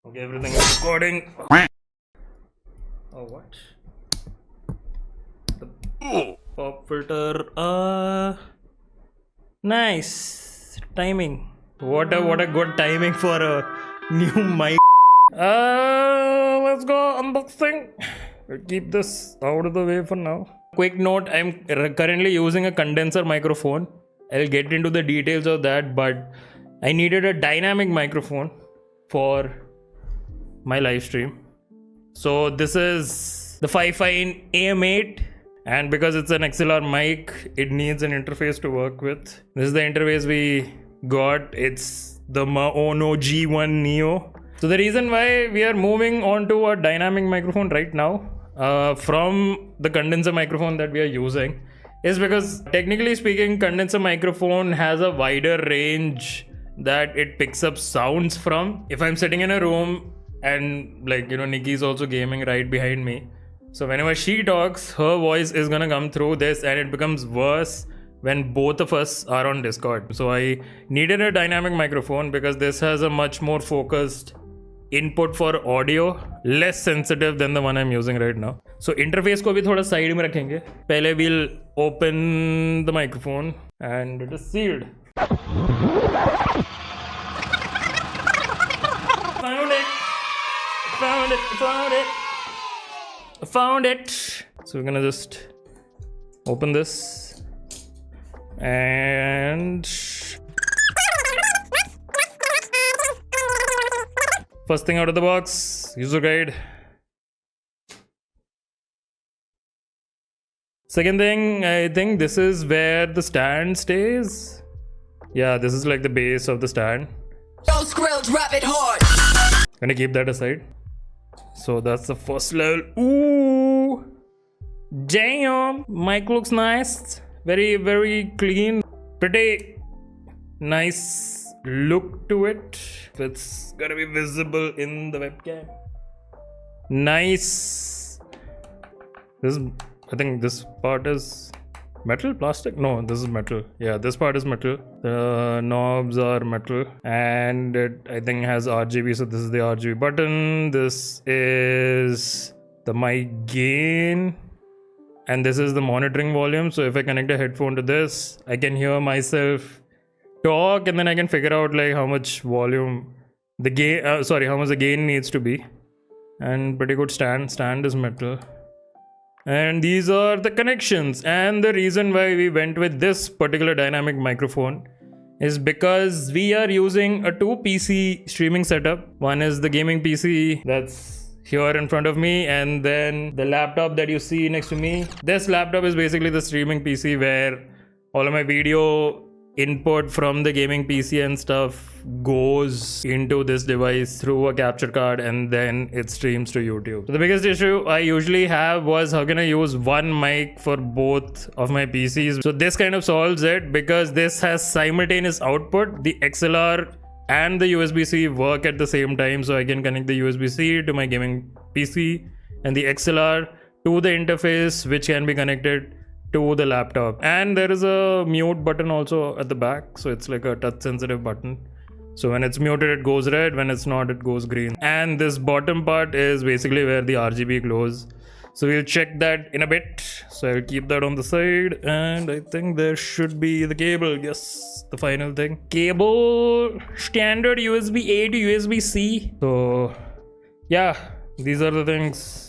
Okay, everything is recording. Oh, what? The pop filter. Nice timing. What a good timing for a new mic. Let's go unboxing. We'll keep this out of the way for now. Quick note: I'm currently using a condenser microphone. I'll get into the details of that, but I needed a dynamic microphone for my live stream. So this is the Fifine AM8, and because it's an XLR mic, it needs an interface to work with. This is the interface we got. It's the Maono G1 Neo. So the reason why we are moving on to a dynamic microphone right now from the condenser microphone that we are using is because, technically speaking, condenser microphone has a wider range that it picks up sounds from. If I'm sitting in a room and Nikki's also gaming right behind me, so whenever she talks, her voice is gonna come through this, and it becomes worse when both of us are on Discord. So I needed a dynamic microphone because this has a much more focused input for audio, less sensitive than the one I'm using right now. So interface को भी थोड़ा side में रखेंगे. पहले we'll open the microphone and it is sealed. Found it. So we're gonna just open this and first thing out of the box, user guide. Second thing, I think this is where the stand stays. Yeah, this is like the base of the stand. Those grills rap it hard. Gonna keep that aside. So that's the first level. Ooh, damn! Mic looks nice. Very clean. Pretty nice look to it. It's gonna be visible in the webcam. Nice. I think this part is metal, plastic? No, this is metal. Yeah, this part is metal. The knobs are metal, and it, I think, has RGB. So this is the RGB button. This is the mic gain, and this is the monitoring volume. So if I connect a headphone to this, I can hear myself talk, and then I can figure out like how much volume the gain, how much the gain needs to be. And pretty good stand is metal. And these are the connections. And the reason why we went with this particular dynamic microphone is because we are using a 2 PC streaming setup. One is the gaming PC that's here in front of me, and then the laptop that you see next to me. This laptop is basically the streaming PC where all of my video input from the gaming PC and stuff goes into this device through a capture card, and then it streams to YouTube. So the biggest issue I usually have was how can I use one mic for both of my PCs. So this kind of solves it because this has simultaneous output. The XLR and the USB-C work at the same time, so I can connect the USB-C to my gaming PC and the XLR to the interface, which can be connected to the laptop. And there is a mute button also at the back, so it's like a touch sensitive button. So when it's muted, it goes red. When it's not, it goes green. And this bottom part is basically where the RGB glows. So we'll check that in a bit. So I'll keep that on the side, and I think there should be the cable. Yes, the final thing. Cable, standard USB-A to USB-C. So yeah, these are the things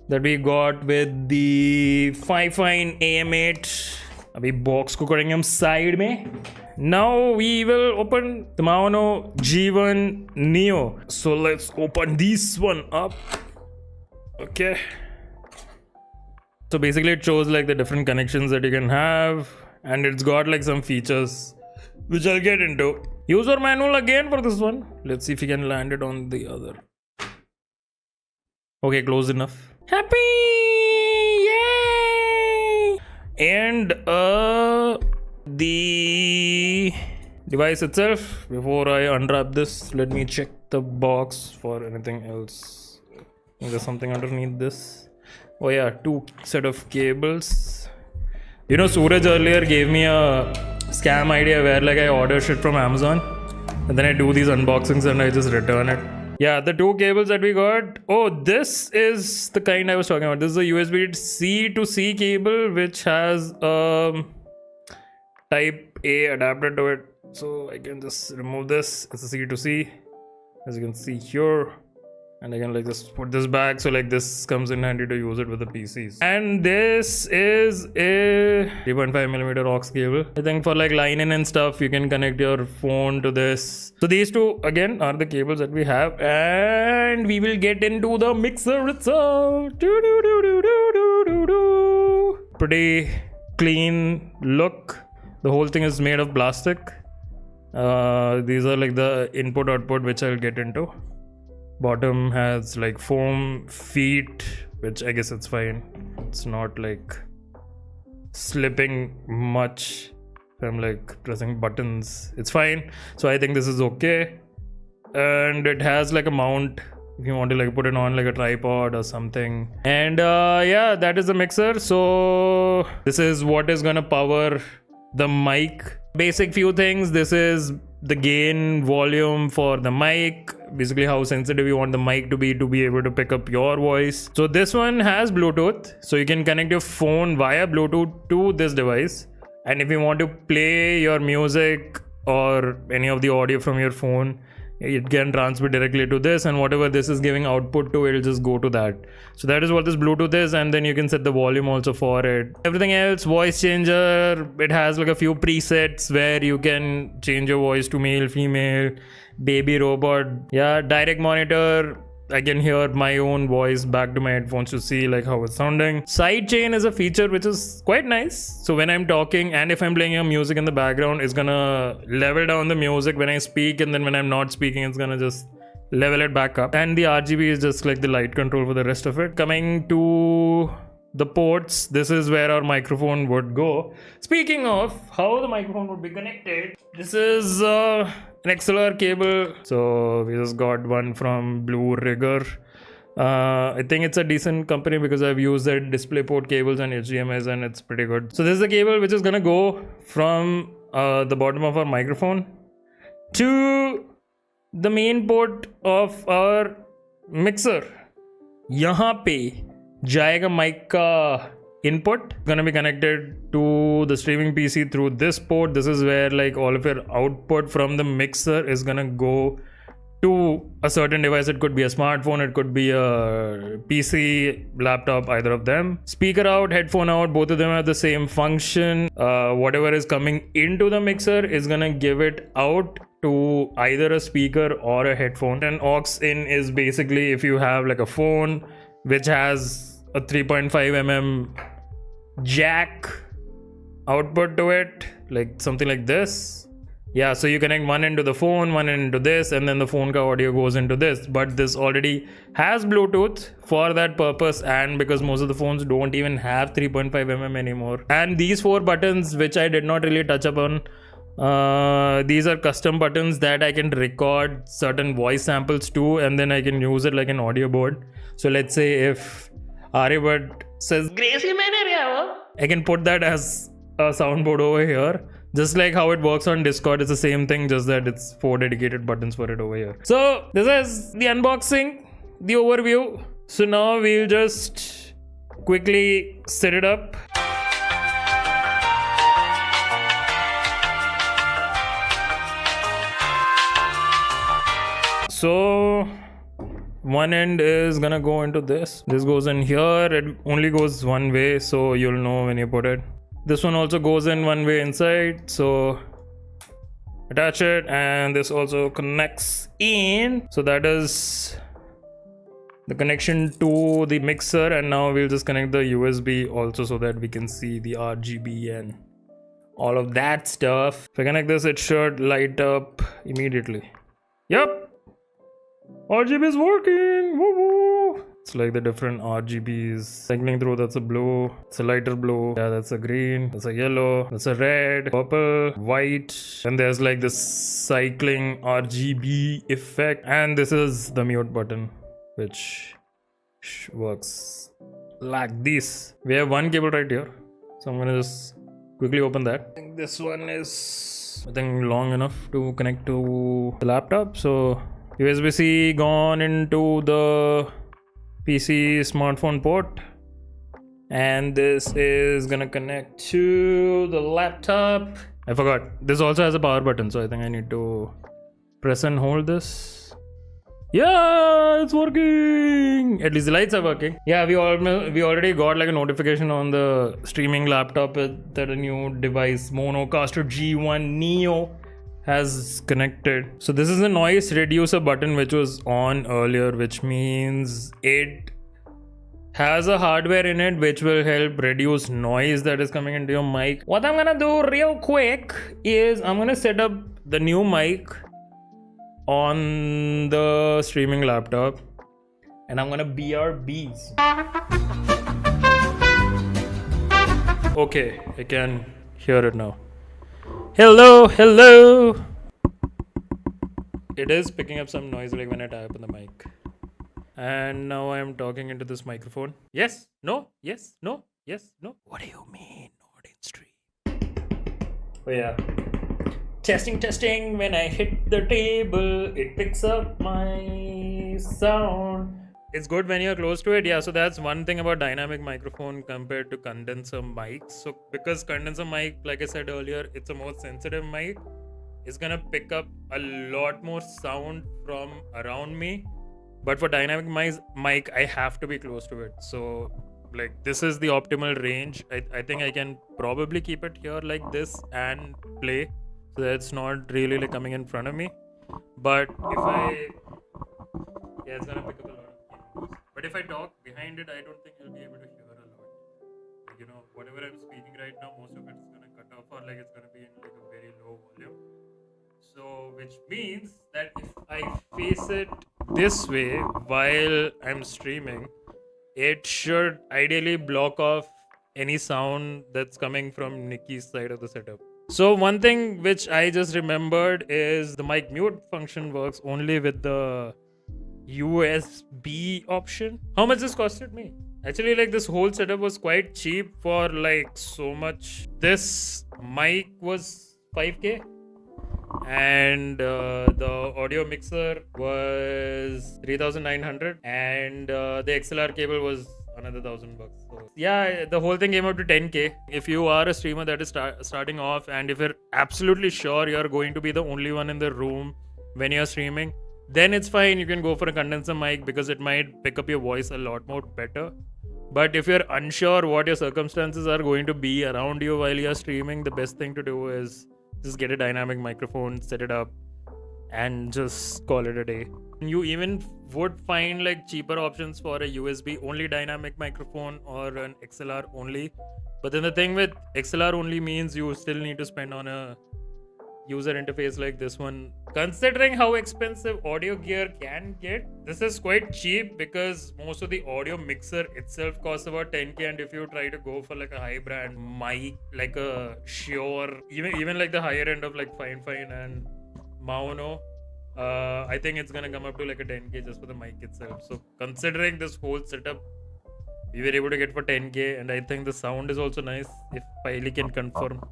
that we got with the Fifine AM8. अभी box को करेंगे हम side में. Now we will open the Maono G1 Neo. So let's open this one up. Okay. So basically it shows like the different connections that you can have, and it's got like some features which I'll get into. User manual again for this one. Let's see if we can land it on the other. Okay, close enough. Happy! Yay! And the device itself, before I unwrap this, let me check the box for anything else. There's something underneath this. Oh yeah, 2 set of cables. You know, Suraj earlier gave me a scam idea where like I order shit from Amazon and then I do these unboxings and I just return it. Yeah, the two cables that we got. Oh, this is the kind I was talking about. This is a USB-C to C cable which has type A adapter to it. So I can just remove this. It's a C to C, as you can see here. And I can like just put this back, so like this comes in handy to use it with the PCs. And this is a 3.5mm aux cable. I think for like line in and stuff, you can connect your phone to this. So these two again are the cables that we have, and we will get into the mixer itself. Pretty clean look. The whole thing is made of plastic. These are like the input output, which I'll get into. Bottom has like foam feet, which I guess it's fine. It's not like slipping much. I'm like pressing buttons. It's fine. So I think this is okay. And it has like a mount if you want to like put it on like a tripod or something. And yeah, that is the mixer. So this is what is gonna power the mic. Basic few things. This is the gain volume for the mic, basically how sensitive you want the mic to be able to pick up your voice. So this one has Bluetooth, so you can connect your phone via Bluetooth to this device. And if you want to play your music or any of the audio from your phone, it can transmit directly to this, and whatever this is giving output to, it'll just go to that. So that is what this Bluetooth is, and then you can set the volume also for it. Everything else, voice changer, it has like a few presets where you can change your voice to male, female, baby, robot. Yeah, direct monitor. I can hear my own voice back to my headphones to see like how it's sounding. Sidechain is a feature which is quite nice. So when I'm talking and if I'm playing your music in the background, it's gonna level down the music when I speak, and then when I'm not speaking, it's gonna just level it back up. And the RGB is just like the light control for the rest of it. Coming to the ports, this is where our microphone would go. Speaking of how the microphone would be connected, this is an XLR cable. So we just got one from Blue Rigger. I think it's a decent company because I've used their DisplayPort cables and HDMIs, and it's pretty good. So this is the cable which is gonna go from the bottom of our microphone to the main port of our mixer. यहाँ पे जाएगा mic का input, gonna be connected to the streaming PC through this port. This is where like all of your output from the mixer is gonna go to a certain device. It could be a smartphone, it could be a PC, laptop, either of them. Speaker out, headphone out, both of them have the same function. Whatever is coming into the mixer is gonna give it out to either a speaker or a headphone. And aux in is basically if you have like a phone which has a 3.5mm jack output to it, like something like this. Yeah, so you connect one end to the phone, one end to this, and then the phone ka audio goes into this. But this already has Bluetooth for that purpose, and because most of the phones don't even have 3.5mm anymore. And these 4 buttons, which I did not really touch upon, these are custom buttons that I can record certain voice samples to, and then I can use it like an audio board. So let's say if Aryabhat says Gracie maine reha, I can put that as a soundboard over here. Just like how it works on Discord, it's the same thing, just that it's 4 dedicated buttons for it over here. So this is the unboxing, the overview. So now we'll just quickly set it up. So one end is gonna go into this. This goes in here. It only goes one way, so you'll know when you put it. This one also goes in one way inside, so attach it, and this also connects in. So that is the connection to the mixer, and now we'll just connect the USB also so that we can see the RGB and all of that stuff. If I connect this, it should light up immediately. Yep, RGB is working. Woo woo. It's like the different RGBs cycling through. That's a blue, it's a lighter blue, yeah, that's a green, that's a yellow, that's a red, purple, white, and there's like this cycling RGB effect. And this is the mute button, which works like this. We have one cable right here, so I'm gonna just quickly open that. I think this one is, I think, long enough to connect to the laptop, so USB-C gone into the PC smartphone port, and this is gonna connect to the laptop. I forgot this also has a power button, so I think I need to press and hold this. Yeah, it's working. At least the lights are working. Yeah, we already got like a notification on the streaming laptop that a new device, Maono G1 Neo, has connected. So this is a noise reducer button which was on earlier, which means it has a hardware in it which will help reduce noise that is coming into your mic. What I'm gonna do real quick is I'm gonna set up the new mic on the streaming laptop, and I'm gonna BRBs. Okay, I can hear it now. Hello. It is picking up some noise like when I type on the mic. And now I'm talking into this microphone. Yes, no, yes, no, yes, no. What do you mean, not in stream? Oh yeah. Testing. When I hit the table, it picks up my sound. It's good when you're close to it. Yeah, so that's one thing about dynamic microphone compared to condenser mics. So because condenser mic, like I said earlier, it's a more sensitive mic. It's gonna pick up a lot more sound from around me. But for dynamic mic, I have to be close to it. So like this is the optimal range. I think I can probably keep it here like this and play. So that's not really like coming in front of me. But it's gonna pick up a lot of cues. But if I talk behind it, I don't think you'll be able to hear a lot. Like, whatever I'm speaking right now, most of it is gonna cut off, or like it's gonna be in like a very low volume. So which means that if I face it this way while I'm streaming, it should ideally block off any sound that's coming from Nikki's side of the setup. So one thing which I just remembered is the mic mute function works only with the USB option. How much this costed me? Actually, like this whole setup was quite cheap for like so much. This mic was 5K and the audio mixer was 3,900 and the XLR cable was another $1,000. So yeah, the whole thing came up to 10K. If you are a streamer that is starting off, and if you're absolutely sure you're going to be the only one in the room when you're streaming, then it's fine. You can go for a condenser mic because it might pick up your voice a lot more better. But if you're unsure what your circumstances are going to be around you while you're streaming, the best thing to do is just get a dynamic microphone, set it up, and just call it a day. You even would find like cheaper options for a USB only dynamic microphone or an XLR only. But then the thing with XLR only means you still need to spend on a user interface like this one. Considering how expensive audio gear can get, this is quite cheap because most of the audio mixer itself costs about 10K, and if you try to go for like a high brand mic like a Shure, even like the higher end of like Fifine and Maono, I think it's gonna come up to like a 10K just for the mic itself. So considering this whole setup, we were able to get for 10K, and I think the sound is also nice. If Piley can confirm,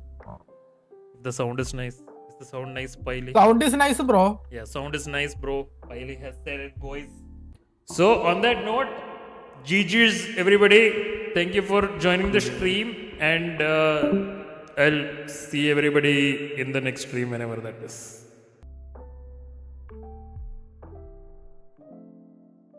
the sound is nice. Is the sound nice, Piley? Sound is nice, bro. Yeah, sound is nice, bro. Piley has said it, boys. So on that note, GG's everybody. Thank you for joining the stream, and I'll see everybody in the next stream whenever that is.